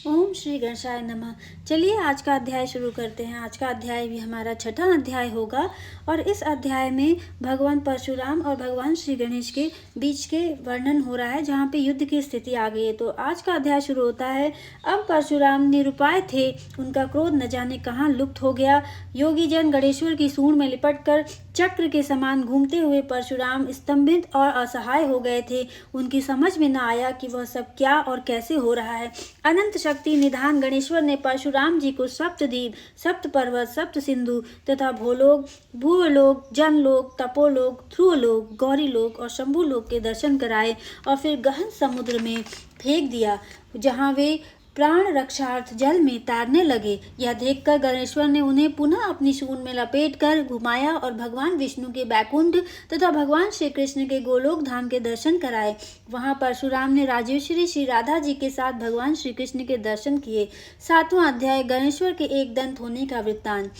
ओम श्री गणेशाय नमः। चलिए आज का अध्याय शुरू करते हैं। आज का अध्याय भी हमारा छठा अध्याय होगा और इस अध्याय में भगवान परशुराम और भगवान श्री गणेश के बीच के वर्णन हो रहा है, जहाँ पे युद्ध की स्थिति आ गई है। तो आज का अध्याय शुरू होता है। अब परशुराम निरुपाय थे, उनका क्रोध न जाने कहाँ लुप्त हो गया। योगी जन गणेश्वर की सूंड में लिपट कर चक्र के समान घूमते हुए परशुराम स्तंभित और असहाय हो गए थे। उनकी समझ में न आया कि वह सब क्या और कैसे हो रहा है। अनंत शक्ति निधान गणेश्वर ने परशुराम जी को सप्तद्वीप, सप्त पर्वत, सप्त सिंधु तथा भूलोक, भूवलोक, जनलोक, तपोलोक, ध्रुवलोक, गौरीलोक और शंभुलोक के दर्शन कराए और फिर गहन समुद्र में फेंक दिया, जहाँ वे प्राण रक्षार्थ जल में तैरने लगे। यह देखकर गणेश्वर ने उन्हें पुनः अपनी सूंड में लपेटकर घुमाया और भगवान विष्णु के बैकुंठ तथा भगवान श्री कृष्ण के गोलोक धाम के दर्शन कराए। वहां परशुराम ने राजेश्वरी श्री राधा जी के साथ भगवान श्री कृष्ण के दर्शन किए। 7वां अध्याय गणेश्वर के एक दंत होने का वृत्तांत।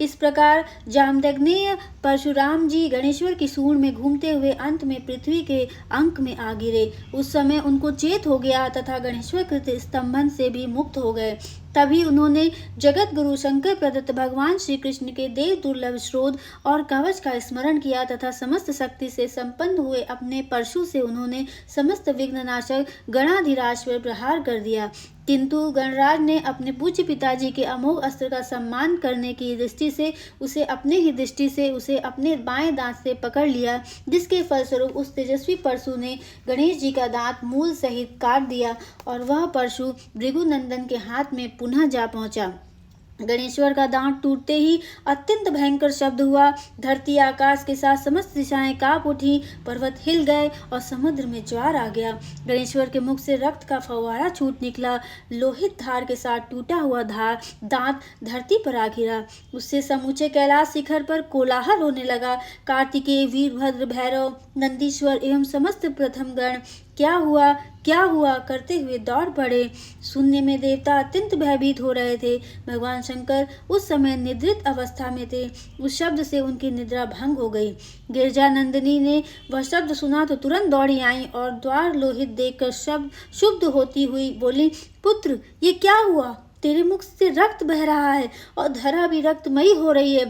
इस प्रकार जामदग्नेय परशुराम जी गणेश्वर की सूंड में घूमते हुए अंत में पृथ्वी के अंक में आ गिरे। उस समय उनको चेत हो गया तथा गणेश्वर कृत स्तंभन से भी मुक्त हो गए। तभी उन्होंने जगत गुरु शंकर प्रदत्त भगवान श्री कृष्ण के देव दुर्लभ स्रोत और कवच का स्मरण किया तथा समस्त शक्ति से संपन्न हुए अपने परशु से उन्होंने समस्त विघ्ननाशक गणाधिराज पर प्रहार कर दिया। किंतु गणराज ने अपने पूज्य पिताजी के अमोघ अस्त्र का सम्मान करने की दृष्टि से उसे अपने बाएं दांत से पकड़ लिया, जिसके फलस्वरूप उस तेजस्वी परशु ने गणेश जी का दांत मूल सहित काट दिया और वह परशु भृगुनंदन के हाथ में पुनः जा पहुंचा। गणेश्वर का दांत टूटते ही अत्यंत भयंकर शब्द हुआ। धरती आकाश के साथ समस्त दिशाएं कांप उठी, पर्वत हिल गए और समुद्र में ज्वार आ गया। गणेश्वर के मुख से रक्त का फव्वारा छूट निकला। लोहित धार के साथ टूटा हुआ दांत धरती पर आ गिरा। उससे समूचे कैलाश शिखर पर कोलाहल होने लगा। कार्तिकेय, वीरभद्र, भैरव, नंदीश्वर एवं समस्त प्रथम गण क्या हुआ करते हुए दौड़ पड़े। सुनने में देवता अत्यंत भयभीत हो रहे थे। भगवान शंकर उस समय निद्रित अवस्था में थे। उस शब्द से उनकी निद्रा भंग हो गई। गिरजा नंदिनी ने वह शब्द सुना तो तुरंत दौड़ी आई और द्वार लोहित देखकर शुद्ध होती हुई बोली, पुत्र ये क्या हुआ? तेरे मुख से रक्त बह रहा है और धरा भी रक्तमयी हो रही है।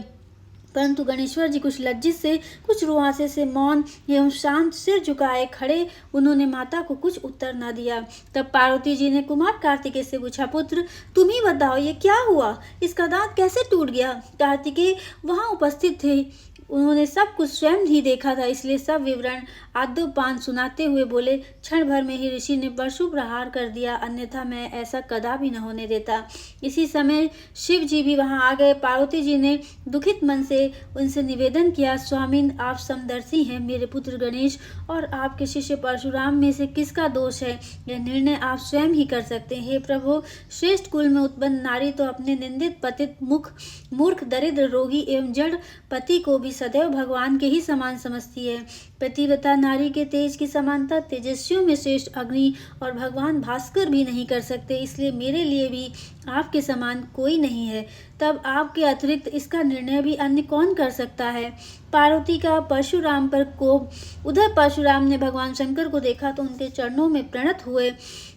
परंतु गणेश्वर जी कुछ लज्जित से, कुछ रुआंसे से मौन एवं शांत सिर झुकाए खड़े। उन्होंने माता को कुछ उत्तर न दिया। तब पार्वती जी ने कुमार कार्तिकेय से पूछा, पुत्र तुम ही बताओ ये क्या हुआ? इसका दांत कैसे टूट गया? कार्तिकेय वहां उपस्थित थे, उन्होंने सब कुछ स्वयं ही देखा था, इसलिए सब विवरण आद्योपान सुनाते हुए बोले, क्षण भर में ही ऋषि ने परशु प्रहार कर दिया, अन्यथा मैं ऐसा कदापि न होने देता। इसी समय शिव जी भी वहां आ गए। पार्वती जी ने दुखित मन से उनसे निवेदन किया, स्वामिन आप समदर्शी हैं, मेरे पुत्र गणेश और आपके शिष्य परशुराम में से किसका दोष है, यह निर्णय आप स्वयं ही कर सकते हैं। हे प्रभु, श्रेष्ठ कुल में उत्पन्न नारी तो अपने निंदित, पतित, मूर्ख, दरिद्र, रोगी एवं जड़ पति को भी सदैव भगवान के ही समान समझती है। पतिव्रता नारी के तेज की समानता तेजस्वियों में श्रेष्ठ अग्नि और भगवान भास्कर भी नहीं कर सकते, इसलिए मेरे लिए भी आपके समान कोई नहीं है। तब आपके अतिरिक्त इसका निर्णय भी अन्य कौन कर सकता है? पार्वती का परशुराम पर कोप। उधर परशुराम ने भगवान शंकर को देखा तो उनके चरणों में प्रणत हुए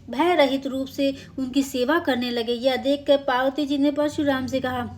भय रहित रूप से उनकी सेवा करने लगे। यह देखकर पार्वती जी ने परशुराम से कहा,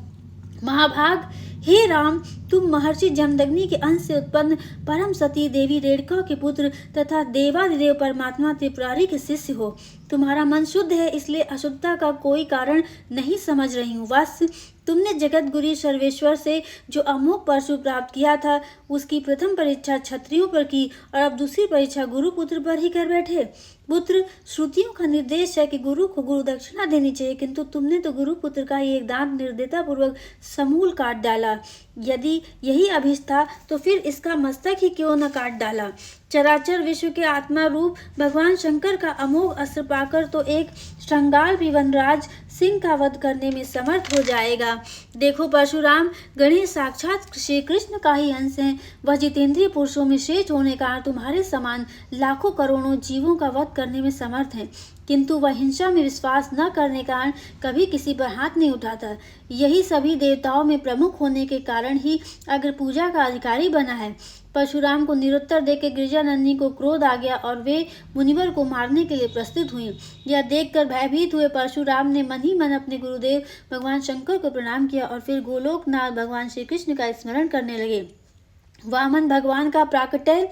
महाभाग, हे राम, तुम महर्षि जमदग्नि के अंश से उत्पन्न परम सती देवी रेणुका के पुत्र तथा देवादिदेव परमात्मा त्रिपुरारी के शिष्य हो। तुम्हारा मन शुद्ध है, इसलिए अशुद्धता का कोई कारण नहीं समझ रही हूँ। वत्स, तुमने जगत गुरु सर्वेश्वर से जो अमोघ परशु प्राप्त किया था, उसकी प्रथम परीक्षा क्षत्रियों पर की और अब दूसरी परीक्षा गुरु पुत्र पर ही कर बैठे। पुत्र, श्रुतियों का निर्देश है कि गुरु को गुरु दक्षिणा देनी चाहिए, किंतु तुमने तो गुरु पुत्र का ही एक दांत निर्दयता पूर्वक समूल काट डाला। यदि यही अभिष्ट था तो फिर इसका मस्तक ही क्यों न काट डाला। चराचर विश्व के आत्मा रूप भगवान शंकर का अमोघ अस्त्र पाकर तो एक श्रृंगार भी वनराज सिंह का वध करने में समर्थ हो जाएगा। देखो परशुराम, गणेश साक्षात श्री कृष्ण का ही अंश हैं। वह जितेंद्रिय पुरुषों में श्रेष्ठ होने का कारण तुम्हारे समान लाखों करोड़ों जीवों का वध करने में समर्थ हैं, किंतु वह हिंसा में विश्वास न करने के कारण कभी किसी पर हाथ नहीं उठाता। यही सभी देवताओं में प्रमुख होने के कारण ही अग्र पूजा का अधिकारी बना है। परशुराम को निरुत्तर देकर गिरिजानंदिनी को क्रोध आ गया और वे मुनिवर को मारने के लिए प्रस्तुत हुई। यह देखकर भयभीत हुए परशुराम ने मन ही मन अपने गुरुदेव भगवान शंकर को प्रणाम किया और फिर गोलोकनाथ भगवान श्री कृष्ण का स्मरण करने लगे। वामन भगवान का प्राकट्य।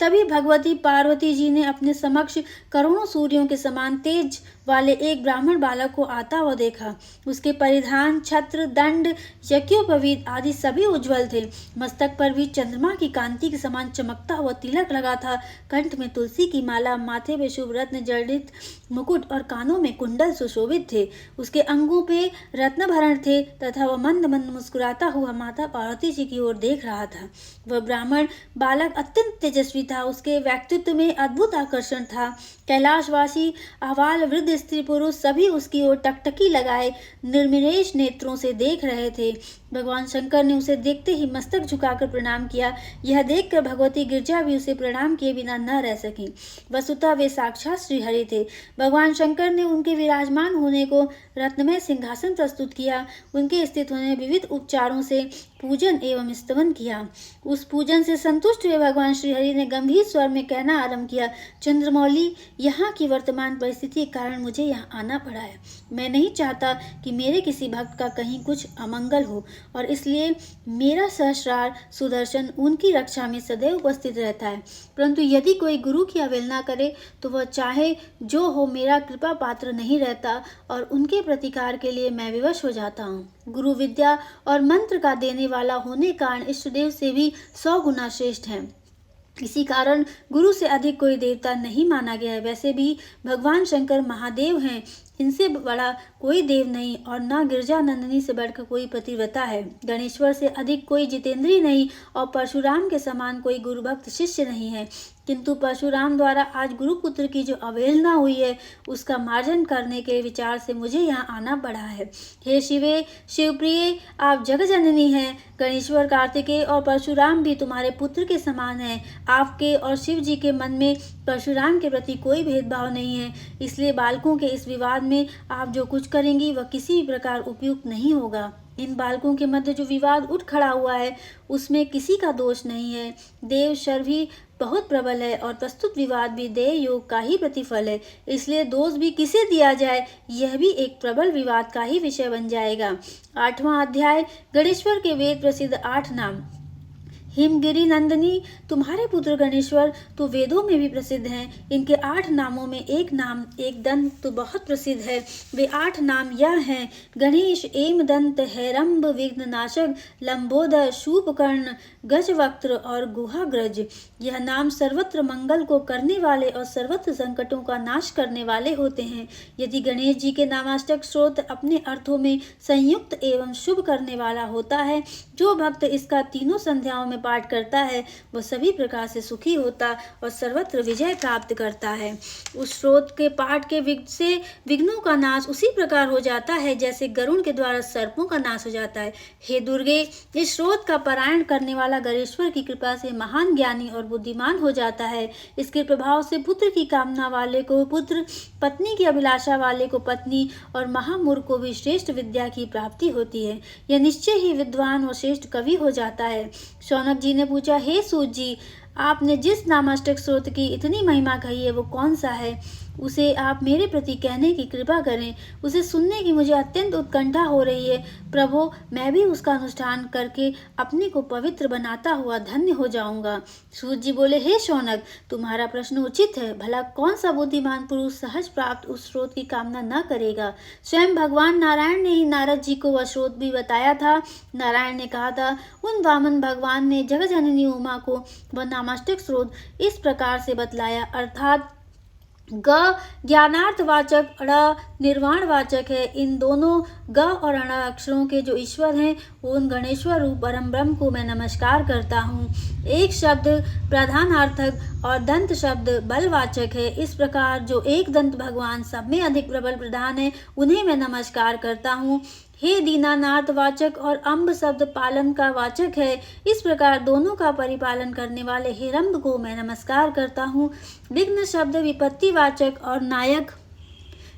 तभी भगवती पार्वती जी ने अपने समक्ष करोड़ों सूर्यों के समान तेज वाले एक ब्राह्मण बालक को आता हुआ देखा। उसके परिधान, छत्र, दंड, यज्ञोपवीत आदि सभी उज्जवल थे। मस्तक पर भी चंद्रमा की कांति के समान चमकता हुआ तिलक लगा था। कंठ में तुलसी की माला, माथे पे शुभ रत्न जड़ित मुकुट और कानों में कुंडल सुशोभित थे। उसके अंगों पे रत्न भरण थे तथा वह मंद मंद मुस्कुराता हुआ माता पार्वती जी की ओर देख रहा था। वह ब्राह्मण बालक अत्यंत तेजस्वी था। उसके व्यक्तित्व में अद्भुत आकर्षण था। कैलाशवासी आबाल वृद्ध स्त्री पुरुष सभी उसकी ओर टकटकी लगाए निर्निमेष नेत्रों से देख रहे थे। भगवान शंकर ने उसे देखते ही मस्तक झुकाकर प्रणाम किया। यह देखकर भगवती गिरजा भी उसे प्रणाम किए बिना न रह सकी। वसुतः वे साक्षात श्रीहरि थे। भगवान शंकर ने उनके विराजमान होने को रत्नमय सिंहासन प्रस्तुत किया। उनके स्थित होने विविध उपचारों से पूजन एवं स्तवन किया। उस पूजन से संतुष्ट हुए भगवान श्रीहरि ने गंभीर स्वर में कहना आरंभ किया, चंद्रमौली, यहाँ की वर्तमान परिस्थिति के कारण मुझे यहाँ आना पड़ा है। मैं नहीं चाहता कि मेरे किसी भक्त का कहीं कुछ अमंगल हो और इसलिए मेरा सहस्रार सुदर्शन उनकी रक्षा में सदैव उपस्थित रहता है। परंतु यदि कोई गुरु की अवहेलना करे तो वह चाहे जो हो मेरा कृपा पात्र नहीं रहता और उनके प्रतिकार के लिए मैं विवश हो जाता हूँ। गुरु विद्या और मंत्र का देने वाला होने कारण इष्टदेव से भी 100 गुना श्रेष्ठ है। इसी कारण गुरु से अधिक कोई देवता नहीं माना गया है। वैसे भी भगवान शंकर महादेव हैं, इनसे बड़ा कोई देव नहीं और न गिरजानंदिनी से बढ़कर कोई पतिव्रता है। गणेश्वर से अधिक कोई जितेंद्रिय नहीं और परशुराम के समान कोई गुरुभक्त शिष्य नहीं है। किंतु परशुराम द्वारा आज गुरुपुत्र की जो अवहेलना हुई है उसका मार्जन करने के विचार से मुझे यहाँ आना पड़ा है। हे शिवे, शिवप्रिय, आप जगजननी हैं। गणेश्वर, कार्तिकेय और परशुराम भी तुम्हारे पुत्र के समान हैं। आपके और शिव जी के मन में परशुराम के प्रति कोई भेदभाव नहीं है। इसलिए बालकों के इस विवाद में आप जो कुछ करेंगी वह किसी भी प्रकार उपयुक्त नहीं होगा। इन बालकों के मध्य जो विवाद उठ खड़ा हुआ है उसमें किसी का दोष नहीं है। देव शर भी बहुत प्रबल है और प्रस्तुत विवाद भी देव योग का ही प्रतिफल है। इसलिए दोष भी किसे दिया जाए यह भी एक प्रबल विवाद का ही विषय बन जाएगा। 8वां अध्याय, गणेश्वर के वेद प्रसिद्ध 8 नाम। हिमगिरी नंदिनी, तुम्हारे पुत्र गणेश्वर तो वेदों में भी प्रसिद्ध हैं। इनके 8 नामों में एक नाम एक दंत तो बहुत प्रसिद्ध है। वे 8 नाम यह हैं, गणेश, एमदंत, हैरंब, विघ्ननाशक, लंबोदर, शूपकर्ण, गजवक्त्र और गुहाग्रज। यह नाम सर्वत्र मंगल को करने वाले और सर्वत्र संकटों का नाश करने वाले होते हैं। यदि गणेश जी के नामाष्टक स्रोत अपने अर्थों में संयुक्त एवं शुभ करने वाला होता है, जो भक्त इसका तीनों संध्याओं में पाठ करता है वह सभी प्रकार से सुखी होता और सर्वत्र विजय प्राप्त करता है। उस स्रोत के पाठ के से विघ्नों का नाश उसी प्रकार हो जाता है जैसे गरुण के द्वारा सर्पों का नाश हो जाता है। हे दुर्गे, इस स्रोत का पारायण करने वाला गणेश्वर की कृपा से महान ज्ञानी और बुद्धिमान हो जाता है। इसके प्रभाव से पुत्र की कामना वाले को पुत्र, पत्नी की अभिलाषा वाले को पत्नी और महामूर्ख को भी श्रेष्ठ विद्या की प्राप्ति होती है। यह निश्चय ही विद्वान और श्रेष्ठ कवि हो जाता है। शौनक जी ने पूछा, हे सूत जी, आपने जिस नामाष्टक स्रोत की इतनी महिमा कही है वो कौन सा है? उसे आप मेरे प्रति कहने की कृपा करें। उसे सुनने की मुझे अत्यंत उत्कंठा हो रही है। प्रभु, मैं भी उसका अनुष्ठान करके अपने को पवित्र बनाता हुआ धन्य हो जाऊंगा। सूत जी बोले, हे शौनक, तुम्हारा प्रश्न उचित है। भला कौन सा बुद्धिमान पुरुष सहज प्राप्त उस स्रोत की कामना न करेगा? स्वयं भगवान नारायण ने ही नारद जी को वह स्रोत भी बताया था। नारायण ने कहा था, उन वामन भगवान ने जगजननी उमा को वह नामाष्टक स्रोत इस प्रकार से बतलाया, अर्थात ग ज्ञानार्थवाचक, अड़ निर्वाण वाचक है। इन दोनों ग और अण अक्षरों के जो ईश्वर हैं उन गणेश्वर रूप परम ब्रह्म को मैं नमस्कार करता हूँ। एक शब्द प्रधानार्थक और दंत शब्द बलवाचक है। इस प्रकार जो एक दंत भगवान सब में अधिक प्रबल प्रधान है उन्हें मैं नमस्कार करता हूँ। हे दीनानाथ वाचक और अम्ब शब्द पालन का वाचक है। इस प्रकार दोनों का परिपालन करने वाले हिरंब को मैं नमस्कार करता हूँ। विघ्न शब्द विपत्ति वाचक और नायक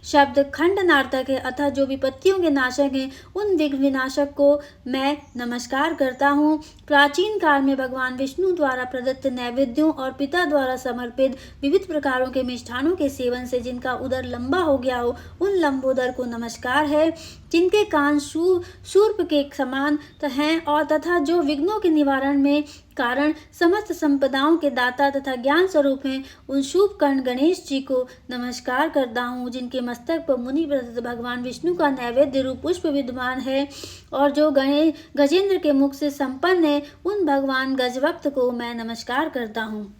शब्द खंडनार्थक है, अतः जो विपत्तियों के नाशक हैं उन विघ्न विनाशक को मैं नमस्कार करता हूँ। प्राचीन काल में भगवान विष्णु द्वारा प्रदत्त नैवेद्यों और पिता द्वारा समर्पित विविध प्रकारों के मिष्ठानों के सेवन से जिनका उदर लंबा हो गया हो, उन लंबोदर को नमस्कार है। जिनके कान शूर्प के समान हैं और तथा जो विघ्नों के निवारण में कारण समस्त संपदाओं के दाता तथा ज्ञान स्वरूप हैं, उन शुभ कर्ण गणेश जी को नमस्कार करता हूँ। जिनके मस्तक पर मुनि प्रदत्त भगवान विष्णु का नैवेद्य रूप पुष्प विद्यमान है और जो गजेंद्र के मुख से संपन्न है, उन भगवान गजवक्त को मैं नमस्कार करता हूँ।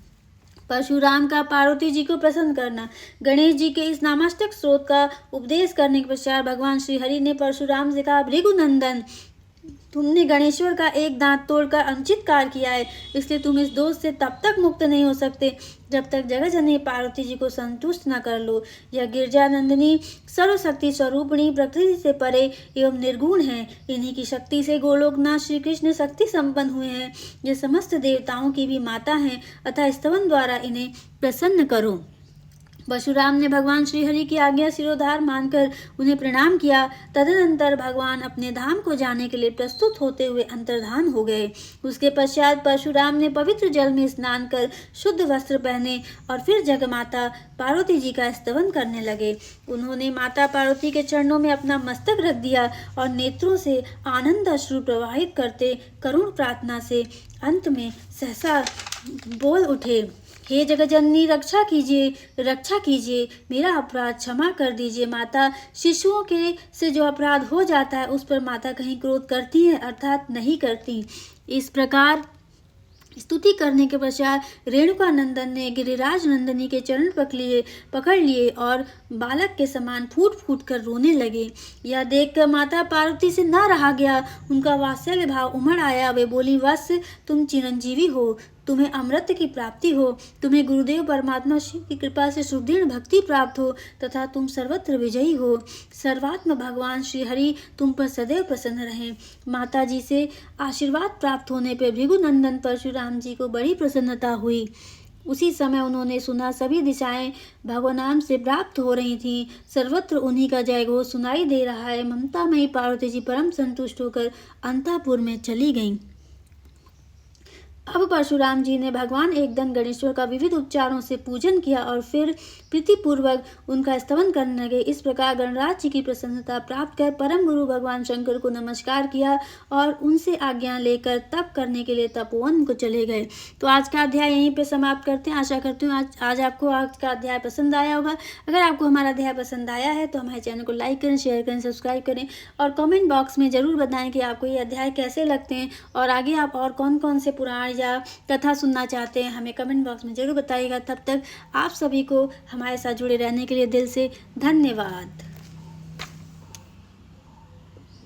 परशुराम का पार्वती जी को प्रसन्न करना। गणेश जी के इस नामाष्टक स्रोत का उपदेश करने के पश्चात भगवान श्री हरि ने परशुराम से कहा, भृगुनंदन, तुमने गणेश्वर का एक दांत तोड़कर अनुचित कार्य किया है, इसलिए तुम इस दोष से तब तक मुक्त नहीं हो सकते जब तक जगतजननी पार्वती जी को संतुष्ट न कर लो। यह गिरजानंदिनी सर्वशक्ति स्वरूपिणी प्रकृति से परे एवं निर्गुण है। इन्हीं की शक्ति से गोलोकनाथ श्री कृष्ण शक्ति संपन्न हुए हैं। ये समस्त देवताओं की भी माता हैं, अतः स्तवन द्वारा इन्हें प्रसन्न करो। परशुराम ने भगवान श्री हरि की आज्ञा सिरोधार मानकर उन्हें प्रणाम किया। तदनंतर भगवान अपने धाम को जाने के लिए प्रस्तुत होते हुए अंतर्धान हो गए। उसके पश्चात परशुराम ने पवित्र जल में स्नान कर शुद्ध वस्त्र पहने और फिर जगमाता पार्वती जी का स्तवन करने लगे। उन्होंने माता पार्वती के चरणों में अपना मस्तक रख दिया और नेत्रों से आनंद अश्रु प्रवाहित करते करुण प्रार्थना से अंत में सहसा बोल उठे, हे जगजननी, रक्षा कीजिए, मेरा अपराध क्षमा कर दीजिए। माता शिशुओं के से जो अपराध हो जाता है उस पर माता कहीं क्रोध करती है, अर्थात नहीं करती। इस प्रकार स्तुति करने के पश्चात रेणुका नंदन ने गिरिराज नंदिनी के चरण पकड़ लिए और बालक के समान फूट फूट कर रोने लगे। यह देखकर माता पार्वती से न रहा गया, उनका वात्सल्य भाव उमड़ आया। वे बोली, वत्स, तुम चिरंजीवी हो, तुम्हें अमृत की प्राप्ति हो, तुम्हें गुरुदेव परमात्मा शिव की कृपा से सुदृढ़ भक्ति प्राप्त हो तथा तुम सर्वत्र विजयी हो। सर्वात्म भगवान श्री हरि तुम पर सदैव प्रसन्न रहें। माता जी से आशीर्वाद प्राप्त होने पर भृगुनंदन परशुराम जी को बड़ी प्रसन्नता हुई। उसी समय उन्होंने सुना सभी दिशाएं भगवान से प्राप्त हो रही थीं, सर्वत्र उन्हीं का जय घोष सुनाई दे रहा है। ममतामयी पार्वती जी परम संतुष्ट होकर अंतःपुर में चली गईं। अब परशुराम जी ने भगवान एकदम गणेश्वर का विविध उपचारों से पूजन किया और फिर प्रीतिपूर्वक उनका स्तवन करने लगे। इस प्रकार गणराज जी की प्रसन्नता प्राप्त कर परम गुरु भगवान शंकर को नमस्कार किया और उनसे आज्ञा लेकर तप करने के लिए तपोवन को चले गए। तो आज का अध्याय यहीं पे समाप्त करते हैं। आशा करती हूँ आज आपको आज का अध्याय पसंद आया होगा। अगर आपको हमारा अध्याय पसंद आया है तो हमारे चैनल को लाइक करें, शेयर करें, सब्सक्राइब करें और कमेंट बॉक्स में ज़रूर बताएं कि आपको ये अध्याय कैसे लगते हैं और आगे आप और कौन कौन से पुराण या कथा सुनना चाहते हैं, हमें कमेंट बॉक्स में ज़रूर बताइएगा। तब तक आप सभी को हमारे साथ जुड़े रहने के लिए दिल से धन्यवाद।